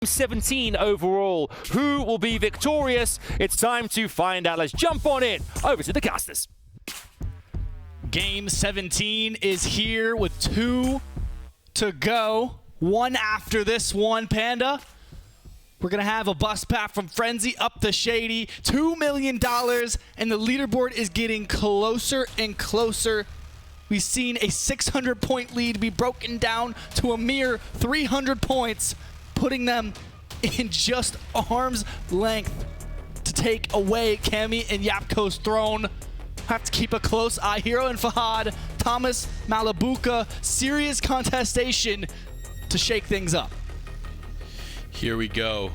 17 overall. Who will be victorious? It's time to find out. Let's jump on in. Over to the casters. Game 17 is here with 2 to go. One after this one, Panda. We're going to have a bus path from Frenzy up to Shady. $2 million, and the leaderboard is getting closer and closer. We've seen a 600-point lead be broken down to a mere 300 points, putting them in just arm's length to take away Cammy and Yapko's throne. Have to keep a close eye. Hero and Fahad, Thomas, Malabuka, serious contestation to shake things up. Here we go.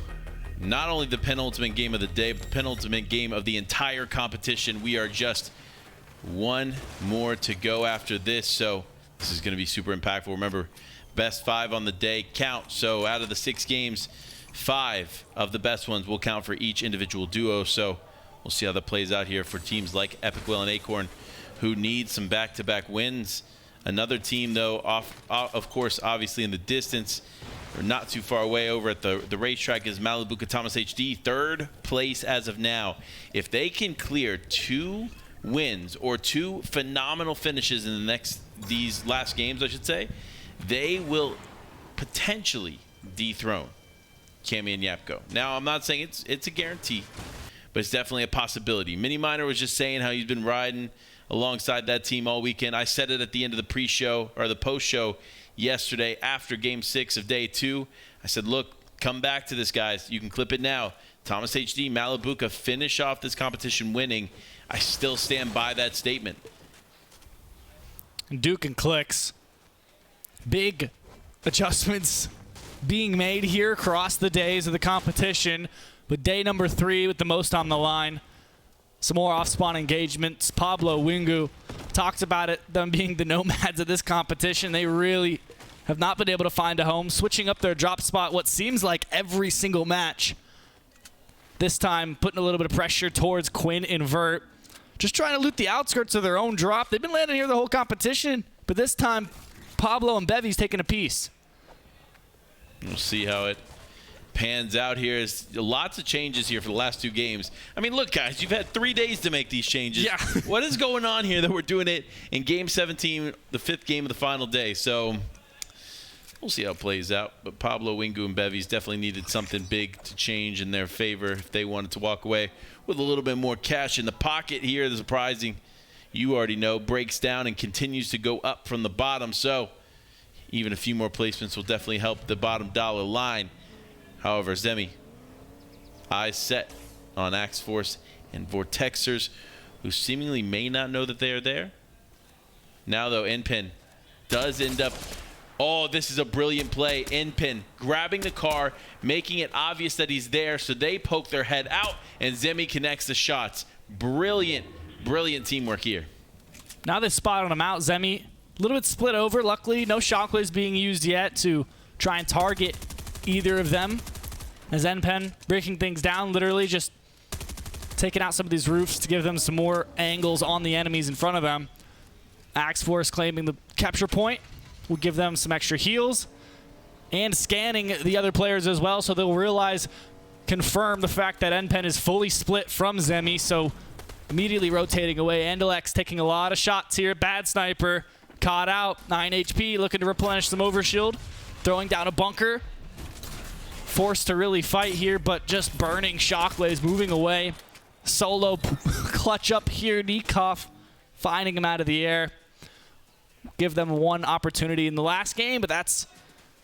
Not only the penultimate game of the day, but the penultimate game of the entire competition. We are just one more to go after this, so this is going to be super impactful. Remember, best 5 on the day count. So out of the 6 games, 5 of the best ones will count for each individual duo. So we'll see how that plays out here for teams like Epic Will and Acorn, who need some back-to-back wins. Another team, though, of course, obviously in the distance, or not too far away over at the racetrack, is Malabuka Thomas HD, 3rd place as of now. If they can clear 2 wins or 2 phenomenal finishes in these last games, I should say, they will potentially dethrone Cammy and Yapko. Now, I'm not saying it's a guarantee, but it's definitely a possibility. Mini Miner was just saying how he's been riding alongside that team all weekend. I said it at the end of the pre-show or the post-show yesterday after Game 6 of Day 2. I said, look, come back to this, guys. You can clip it now. Thomas HD, Malabuka finish off this competition winning. I still stand by that statement. Duke and Clicks. Big adjustments being made here across the days of the competition. With day number 3 with the most on the line. Some more off-spawn engagements. Pablo Wingu talked about it, them being the nomads of this competition. They really have not been able to find a home, switching up their drop spot what seems like every single match. This time, putting a little bit of pressure towards Quinn and Vert. Just trying to loot the outskirts of their own drop. They've been landing here the whole competition, but this time, Pablo and Bevy's taking a piece. We'll see how it pans out here. Is lots of changes here for the last 2 games. I mean, look, guys, you've had 3 days to make these changes. Yeah. What is going on here that we're doing it in Game 17, the 5th game of the final day? So we'll see how it plays out. But Pablo, Wingu, and Bevy's definitely needed something big to change in their favor if they wanted to walk away with a little bit more cash in the pocket here. The surprising, you already know, breaks down and continues to go up from the bottom. So even a few more placements will definitely help the bottom dollar line. However, Zemi, eyes set on Axe Force and Vortexers, who seemingly may not know that they are there. Now, though, Npin does end up... Oh, this is a brilliant play. Npin grabbing the car, making it obvious that he's there, so they poke their head out, and Zemi connects the shots. Brilliant, brilliant teamwork here. Now they spot on him out. Zemi, a little bit split over. Luckily, no shockwaves being used yet to try and target either of them. As Npen breaking things down, literally just taking out some of these roofs to give them some more angles on the enemies in front of them. Axe Force claiming the capture point will give them some extra heals and scanning the other players as well, so they'll realize, confirm the fact that Npen is fully split from Zemi, so immediately rotating away. Andalex taking a lot of shots here. Bad sniper, caught out, 9 HP, looking to replenish some overshield, throwing down a bunker. Forced to really fight here, but just burning shockwaves, moving away. Solo clutch up here. Nikov finding him out of the air. Give them one opportunity in the last game, but that's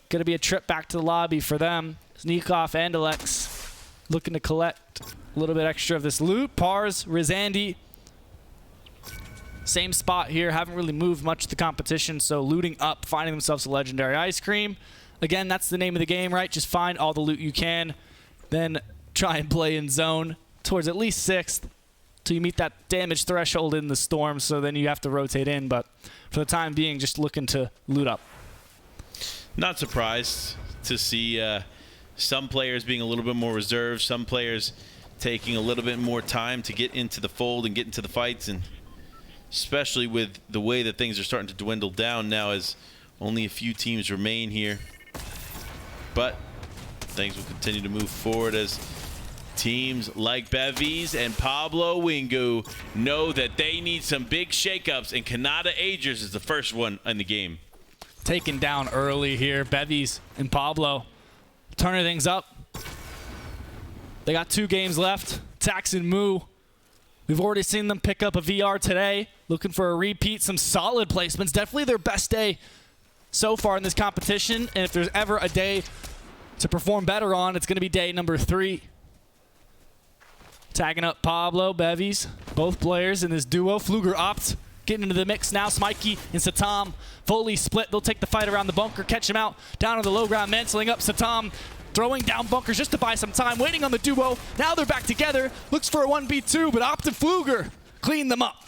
going to be a trip back to the lobby for them. Nikov and Alex looking to collect a little bit extra of this loot. Pars, Rizandi, same spot here. Haven't really moved much of the competition, so looting up, finding themselves a legendary ice cream. Again, that's the name of the game, right? Just find all the loot you can, then try and play in zone towards at least 6th till you meet that damage threshold in the storm, so then you have to rotate in. But for the time being, just looking to loot up. Not surprised to see some players being a little bit more reserved, some players taking a little bit more time to get into the fold and get into the fights, and especially with the way that things are starting to dwindle down now as only a few teams remain here. But things will continue to move forward as teams like Bevies and Pablo Wingu know that they need some big shakeups, and Kanata Agers is the first one in the game. Taken down early here. Bevies and Pablo turning things up. They got 2 games left. Tax and Moo. We've already seen them pick up a VR today. Looking for a repeat. Some solid placements. Definitely their best day so far in this competition. And if there's ever a day to perform better on, it's going to be day number 3. Tagging up Pablo, Bevies, both players in this duo. Fluger opts, getting into the mix now. Smikey and Satam fully split. They'll take the fight around the bunker, catch him out down on the low ground, mantling up Satam, throwing down bunkers just to buy some time, waiting on the duo. Now they're back together. Looks for a 1v2, but Opt and Fluger clean them up.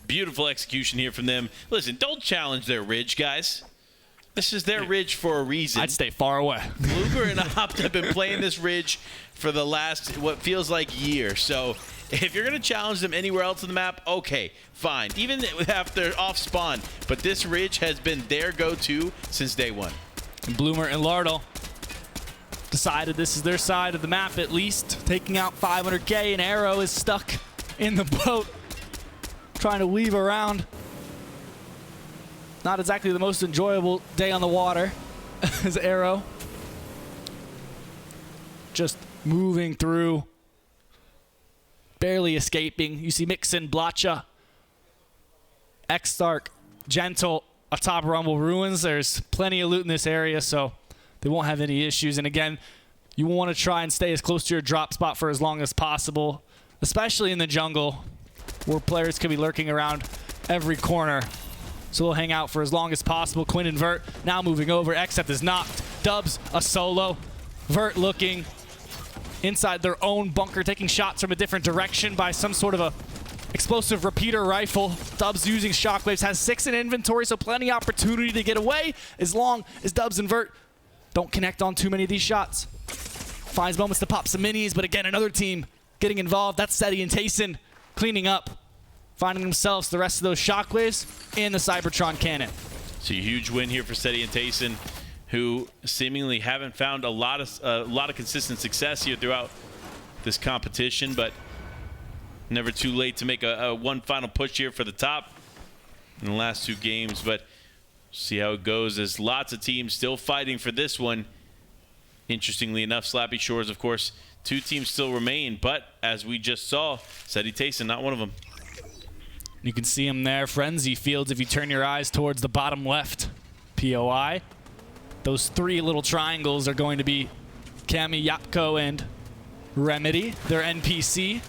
Beautiful execution here from them. Listen, don't challenge their ridge, guys. This is their ridge for a reason. I'd stay far away. Fluger and Opt have been playing this ridge for the last, what feels like, year. So if you're going to challenge them anywhere else on the map, okay, fine. Even after off spawn. But this ridge has been their go-to since day one. And Bloomer and Lardle decided this is their side of the map at least. Taking out 500K, and Arrow is stuck in the boat, trying to weave around. Not exactly the most enjoyable day on the water as Arrow just moving through, barely escaping. You see Mixon, Blacha, X-Stark, Gentle atop Rumble Ruins. There's plenty of loot in this area, so they won't have any issues. And again, you want to try and stay as close to your drop spot for as long as possible, especially in the jungle where players could be lurking around every corner. So they'll hang out for as long as possible. Quinn and Vert now moving over. Xf is knocked. Dubs a solo. Vert looking inside their own bunker, taking shots from a different direction by some sort of a explosive repeater rifle. Dubs using shockwaves, has 6 in inventory, so plenty of opportunity to get away as long as Dubs and Vert don't connect on too many of these shots. Finds moments to pop some minis, but again, another team getting involved. That's Setty and TaySon cleaning up, finding themselves the rest of those shockwaves in the Cybertron cannon. So a huge win here for Setty and TaySon, who seemingly haven't found a lot of consistent success here throughout this competition, but never too late to make a one final push here for the top in the last 2 games. But see how it goes, as lots of teams still fighting for this one. Interestingly enough, Slappy Shores, of course, 2 teams still remain, but as we just saw, Setty TaySon, not one of them. You can see him there, Frenzy Fields, if you turn your eyes towards the bottom left POI. Those 3 little triangles are going to be Cammy, Yapko, and Remedy, their NPC.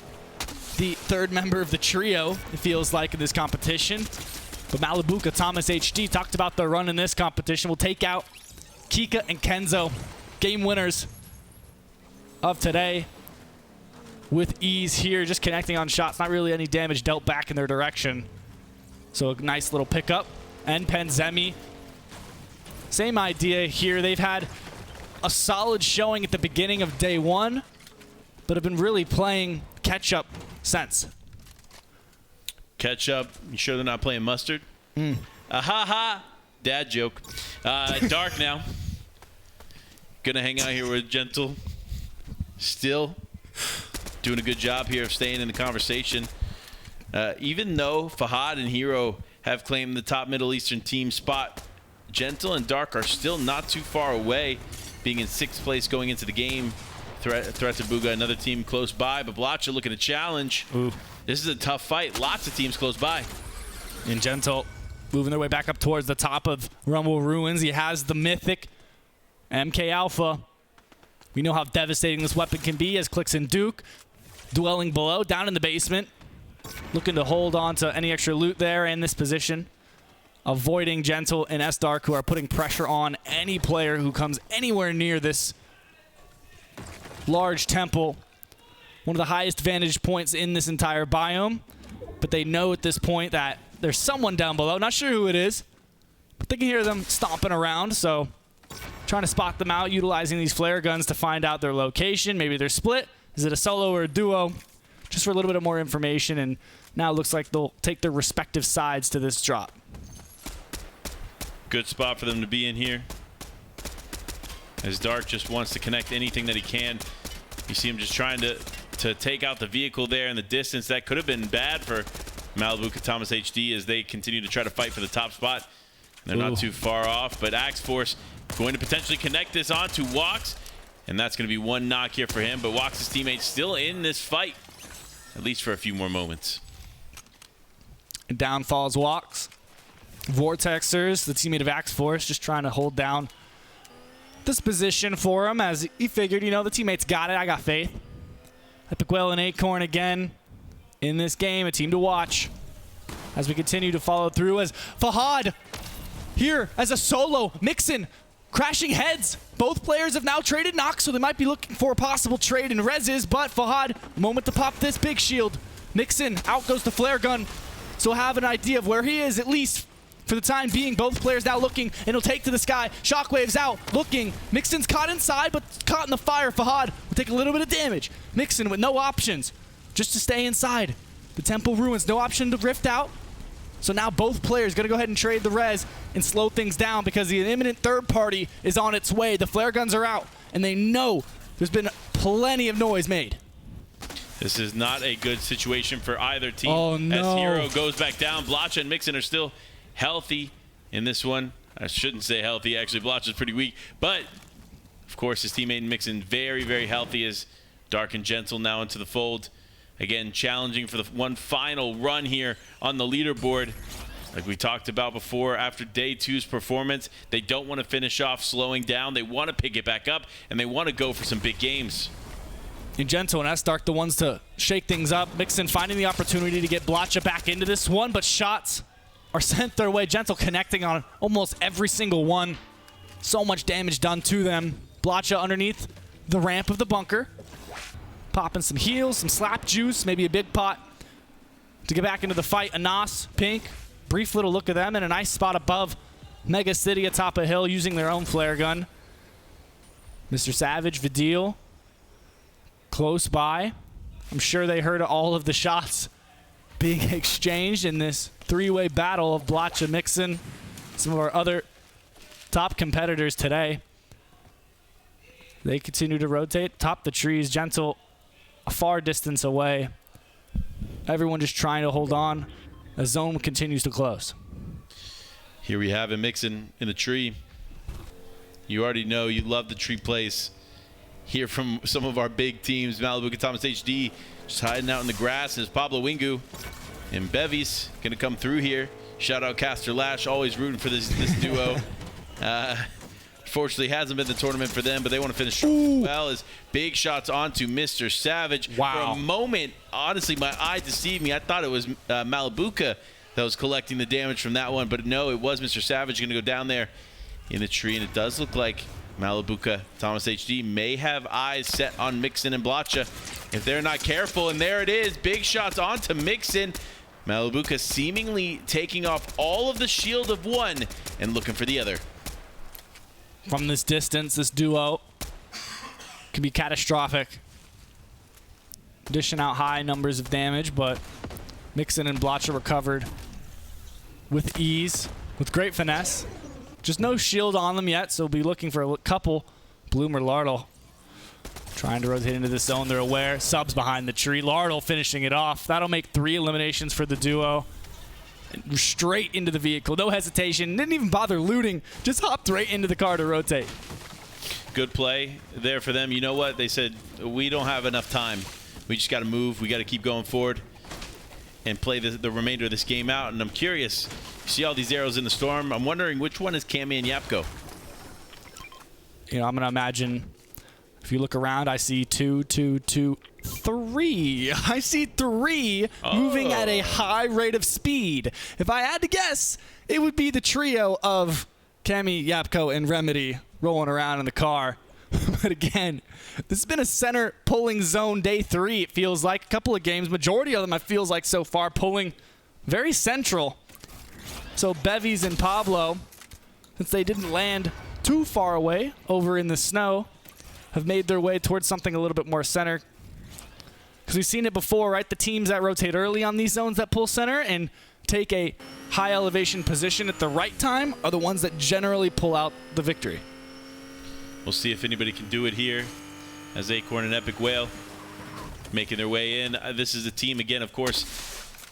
The 3rd member of the trio, it feels like, in this competition. But Malibuka, Thomas HD, talked about the run in this competition. Will take out Kika and Kenzo, game winners of today, with ease here, just connecting on shots. Not really any damage dealt back in their direction. So a nice little pickup. And Penzemi, same idea here. They've had a solid showing at the beginning of day 1, but have been really playing catch-up since. Catch-up? You sure they're not playing mustard? Ha. Dad joke. Dark now. Gonna hang out here with Gentle. Still doing a good job here of staying in the conversation. Even though Fahad and Hero have claimed the top Middle Eastern team spot, Gentle and Dark are still not too far away, being in 6th place going into the game. Threat to Booga, another team close by, but Blacha looking to challenge. Ooh. This is a tough fight. Lots of teams close by. And Gentle moving their way back up towards the top of Rumble Ruins. He has the mythic MK Alpha. We know how devastating this weapon can be, as Clicks and Duke dwelling below, down in the basement, looking to hold on to any extra loot there in this position, avoiding Gentle and S-Dark, who are putting pressure on any player who comes anywhere near this large temple. One of the highest vantage points in this entire biome, but they know at this point that there's someone down below. Not sure who it is, but they can hear them stomping around, so trying to spot them out, utilizing these flare guns to find out their location. Maybe they're split. Is it a solo or a duo? Just for a little bit of more information, and now it looks like they'll take their respective sides to this drop. Good spot for them to be in here. as Dark just wants to connect anything that he can. You see him just trying to take out the vehicle there in the distance. That could have been bad for Malibuca Thomas HD as they continue to try to fight for the top spot. They're not too far off, but Axe Force going to potentially connect this onto Wox, and that's going to be one knock here for him. But Wox's teammates still in this fight, at least for a few more moments. Down falls Wox. Vortexers, the teammate of Axe Force, just trying to hold down this position for him as he figured, you know, the teammates got it. I got faith. Epic Whale and Acorn again in this game, a team to watch as we continue to follow through as Fahad here as a solo. Mixon crashing heads. Both players have now traded knocks, so they might be looking for a possible trade in reses, but Fahad, moment to pop this big shield. Mixon, out goes the flare gun. So have an idea of where he is, at least for the time being. Both players now looking, and he'll take to the sky. Shockwave's out, looking. Mixon's caught inside, but caught in the fire. Fahad will take a little bit of damage. Mixon with no options, just to stay inside. The Temple Ruins, no option to rift out. So now both players going to go ahead and trade the res and slow things down because the imminent third party is on its way. The flare guns are out, and they know there's been plenty of noise made. This is not a good situation for either team. Oh, no. As Hero goes back down, Blotcha and Mixon are still healthy in this one. I shouldn't say healthy, actually. Blotcha's pretty weak. But, of course, his teammate Mixon very, very healthy as Dark and Gentle now into the fold. Again, challenging for the one final run here on the leaderboard. Like we talked about before, after day 2's performance, they don't want to finish off slowing down. They want to pick it back up, and they want to go for some big games. And Gentle and S-Dark the ones to shake things up. Mixon finding the opportunity to get Blotcha back into this one, but shots are sent their way. Gentle connecting on almost every single one. So much damage done to them. Blotcha underneath the ramp of the bunker. Popping some heals, some slap juice, maybe a big pot to get back into the fight. Anas, Pink, brief little look at them in a nice spot above Mega City atop a hill using their own flare gun. Mr. Savage, Vidil, close by. I'm sure they heard all of the shots being exchanged in this three-way battle of Blotcha, Mixon, some of our other top competitors today. They continue to rotate, top the trees. Gentle a far distance away. Everyone just trying to hold on as zone continues to close. Here we have him, Mixon in the tree. You already know you love the tree plays. Hear from some of our big teams. Malibuca Thomas HD just hiding out in the grass. There's Pablo Wingu and Bevy's going to come through here. Shout out Caster Lash, always rooting for this duo. Fortunately, hasn't been the tournament for them, but they want to finish well as big shots onto Mr. Savage. Wow. For a moment, honestly, my eye deceived me. I thought it was Malibuca that was collecting the damage from that one, but no, it was Mr. Savage going to go down there in the tree, and it does look like Malibuca Thomas HD may have eyes set on Mixon and Blotcha if they're not careful, and there it is. Big shots onto Mixon. Malibuca seemingly taking off all of the shield of one and looking for the other. From this distance, this duo can be catastrophic. Dishing out high numbers of damage, but Mixon and Blotcha recovered with ease, with great finesse. Just no shield on them yet, so we'll be looking for a couple. Bloom or Lardle trying to rotate into the zone. They're aware. Subs behind the tree. Lardle finishing it off. That'll make 3 eliminations for the duo. Straight into the vehicle, no hesitation, didn't even bother looting, just hopped right into the car to rotate. Good play there for them. You know what? They said, we don't have enough time. We just got to move. We got to keep going forward and play the remainder of this game out. And I'm curious, you see all these arrows in the storm. I'm wondering which one is Cammy and Yapko? You know, I'm going to imagine, if you look around, I see 2, 2, 2, 3. I see 3 moving at a high rate of speed. If I had to guess, it would be the trio of Cammy, Yapko, and Remedy rolling around in the car. But again, this has been a center pulling zone day 3, it feels like. A couple of games, majority of them, it feels like so far, pulling very central. So Bevies and Pablo, since they didn't land too far away over in the snow, have made their way towards something a little bit more center. Because we've seen it before, right? The teams that rotate early on these zones that pull center and take a high elevation position at the right time are the ones that generally pull out the victory. We'll see if anybody can do it here as Acorn and Epic Whale making their way in. This is a team, again, of course,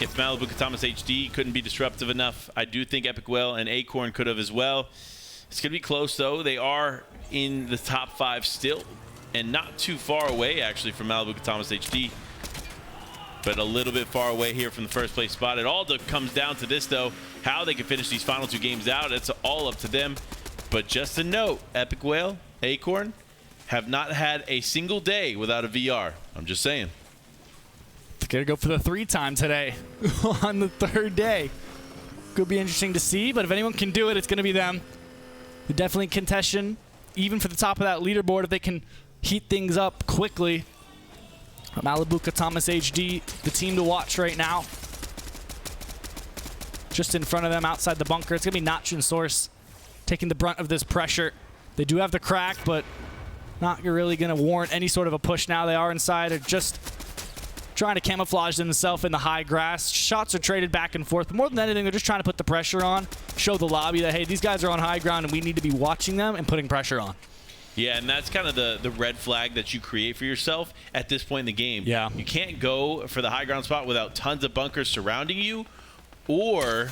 if Malibu Katamas HD couldn't be disruptive enough, I do think Epic Whale and Acorn could have as well. It's going to be close, though. They are in the top 5 still, and not too far away, actually, from Malibu Katamas HD. But a little bit far away here from the first place spot. It all comes down to this, though, how they can finish these final 2 games out. It's all up to them. But just a note, Epic Whale, Acorn, have not had a single day without a VR. I'm just saying. Gonna go for the 3-time today on the 3rd day. Could be interesting to see, but if anyone can do it, it's gonna be them. They're definitely contention, even for the top of that leaderboard, if they can heat things up quickly. Malibu Katamas HD, the team to watch right now. Just in front of them outside the bunker. It's gonna be Notch and Source taking the brunt of this pressure. They do have the crack, but not really gonna warrant any sort of a push now. They are inside, or just trying to camouflage themselves in the high grass. Shots are traded back and forth, but more than anything, they're just trying to put the pressure on, show the lobby that, hey, these guys are on high ground and we need to be watching them and putting pressure on. Yeah, and that's kind of the red flag that you create for yourself at this point in the game. Yeah. You can't go for the high ground spot without tons of bunkers surrounding you, or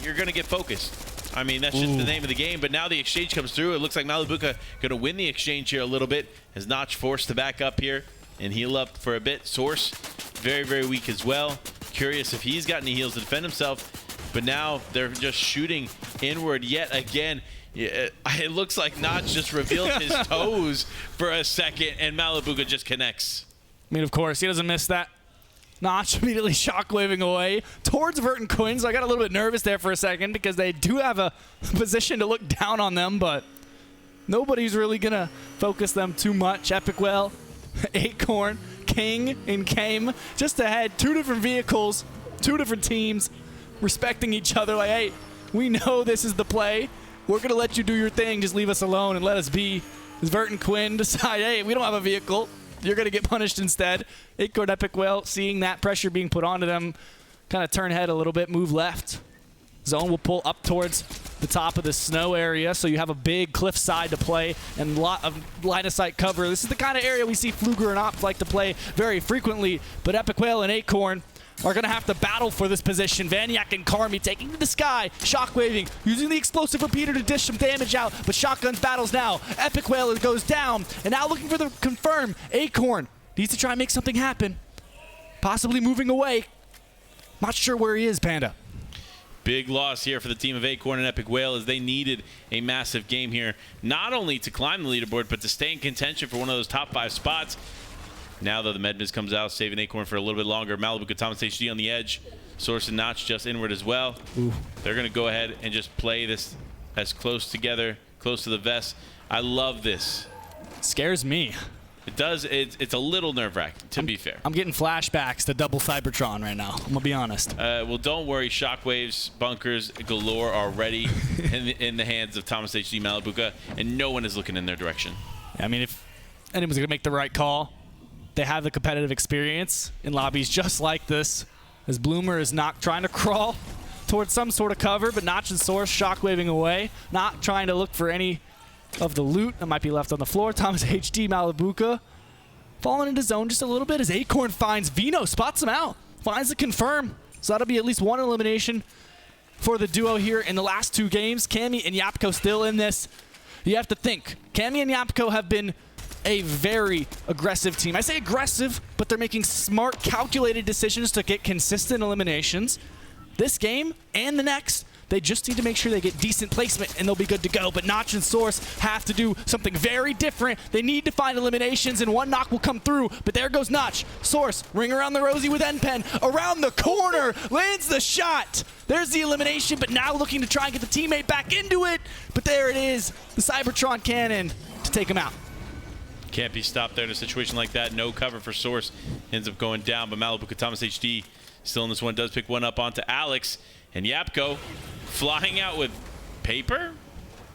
you're going to get focused. I mean, that's just the name of the game, but now the exchange comes through. It looks like Malibu going to win the exchange here a little bit, as Notch forced to back up here and heal up for a bit. Source, very, very weak as well. Curious if he's got any heals to defend himself, but now they're just shooting inward yet again. It looks like Notch just revealed his toes for a second, and Malibu just connects. I mean, of course, he doesn't miss that. Notch immediately shockwaving away towards Vert and Quinn, so I got a little bit nervous there for a second because they do have a position to look down on them, but nobody's really going to focus them too much. Epic Whale, Acorn, King, and Kame just ahead. 2 different vehicles, 2 different teams respecting each other. Like, hey, we know this is the play. We're going to let you do your thing. Just leave us alone and let us be. As Vert and Quinn decide, hey, we don't have a vehicle. You're going to get punished instead. Acorn, Epic Whale, seeing that pressure being put onto them, kind of turn head a little bit, move left. Zone will pull up towards the top of the snow area, so you have a big cliff side to play and a lot of line of sight cover. This is the kind of area we see Fluger and Ops like to play very frequently, but Epic Whale and Acorn are going to have to battle for this position. Vaniac and Carmi taking to the sky, shockwaving, using the explosive repeater to dish some damage out, but Shotguns battles now. Epic Whale goes down, and now looking for the confirm. Acorn needs to try and make something happen, possibly moving away. Not sure where he is, Panda. Big loss here for the team of Acorn and Epic Whale, as they needed a massive game here, not only to climb the leaderboard, but to stay in contention for one of those top 5 spots. Now, though, the Medmiz comes out, saving Acorn for a little bit longer. Malibu Katamas HD on the edge. Source and Notch just inward as well. Ooh. They're going to go ahead and just play this as close together, close to the vest. I love this. Scares me. It does. It's a little nerve-wracking, to be fair. I'm getting flashbacks to double Cybertron right now. I'm going to be honest. Well, don't worry. Shockwaves, bunkers galore are ready in the hands of Thomas HD Malibuca, and no one is looking in their direction. I mean, if anyone's going to make the right call, they have the competitive experience in lobbies just like this, as Bloomer is not trying to crawl towards some sort of cover, but Notch and Source shockwaving away, not trying to look for any of the loot that might be left on the floor. Thomas HD Malibuca falling into zone just a little bit as Acorn finds Vino, spots him out, finds the confirm. So that'll be at least 1 elimination for the duo here in the last 2 games. Cammy and Yapko still in this. You have to think, Cammy and Yapko have been a very aggressive team. I say aggressive, but they're making smart, calculated decisions to get consistent eliminations. This game and the next, they just need to make sure they get decent placement and they'll be good to go. But Notch and Source have to do something very different. They need to find eliminations, and 1 knock will come through. But there goes Notch. Source, ring around the rosy with NPen. Around the corner, lands the shot. There's the elimination, but now looking to try and get the teammate back into it. But there it is, the Cybertron cannon to take him out. Can't be stopped there in a situation like that. No cover for Source. Ends up going down, but Malibu Katamas HD still in this one. Does pick one up onto Alex. And Yapko flying out with paper?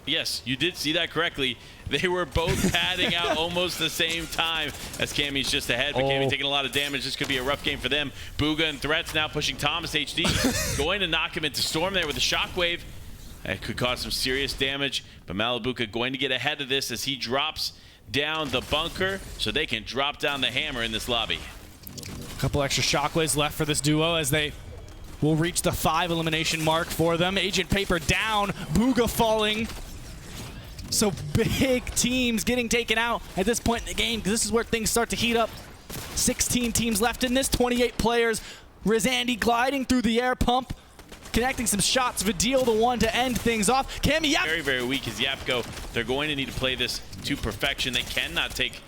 Yes, you did see that correctly. They were both padding out almost the same time as Cammy's just ahead, but Cammy taking a lot of damage. This could be a rough game for them. Booga and Threats now pushing Thomas HD. Going to knock him into Storm there with a shockwave. It could cause some serious damage, but Malibuka going to get ahead of this as he drops down the bunker so they can drop down the hammer in this lobby. A couple extra shockwaves left for this duo as they will reach the 5 elimination mark for them. Agent Paper down, Booga falling. So big teams getting taken out at this point in the game, because this is where things start to heat up. 16 teams left in this, 28 players. Rizandi gliding through the air pump, connecting some shots. Vidil the one to end things off. Cammy Yap. Very, very weak as Yapko. They're going to need to play this to perfection. They cannot take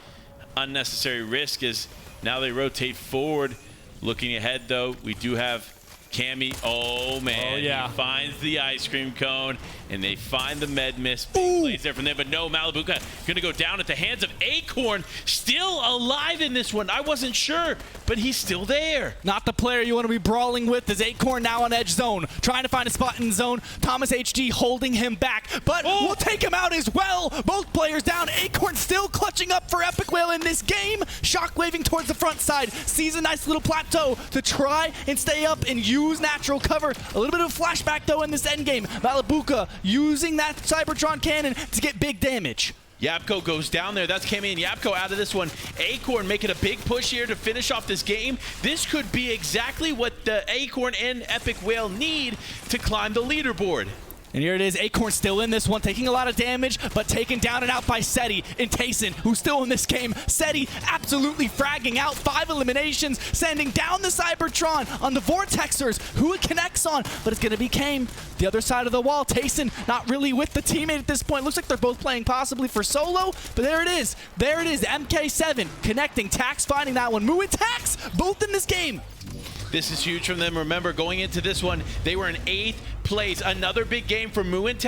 unnecessary risk as now they rotate forward. Looking ahead, though, we do have Cammy. Oh, man. Oh, yeah. He finds the ice cream cone, and they find the med mist. Big plays there from them, but no, Malibuka going to go down at the hands of Acorn. Still alive in this one. I wasn't sure, but he's still there. Not the player you want to be brawling with, as Acorn now on edge zone, trying to find a spot in zone. Thomas HD holding him back, but we'll take him out as well. Both players down. Acorn still clutching up for Epic Whale in this game. Shockwaving towards the front side. Sees a nice little plateau to try and stay up and use natural cover. A little bit of a flashback, though, in this endgame. Malibuka using that Cybertron cannon to get big damage. Yapko goes down there. That's Cammy and Yapko out of this one. Acorn making a big push here to finish off this game. This could be exactly what the Acorn and Epic Whale need to climb the leaderboard. And here it is, Acorn still in this one, taking a lot of damage, but taken down and out by Setty and TaySon, who's still in this game. Setty absolutely fragging out, 5 eliminations, sending down the Cybertron on the Vortexers, who it connects on, but it's going to be Kame. The other side of the wall, TaySon not really with the teammate at this point. Looks like they're both playing possibly for solo, but there it is. There it is, MK7 connecting, Tax finding that one. Moo and Tax, both in this game. This is huge from them. Remember, going into this one, they were in 8th place. Another big game for Moo and Tax.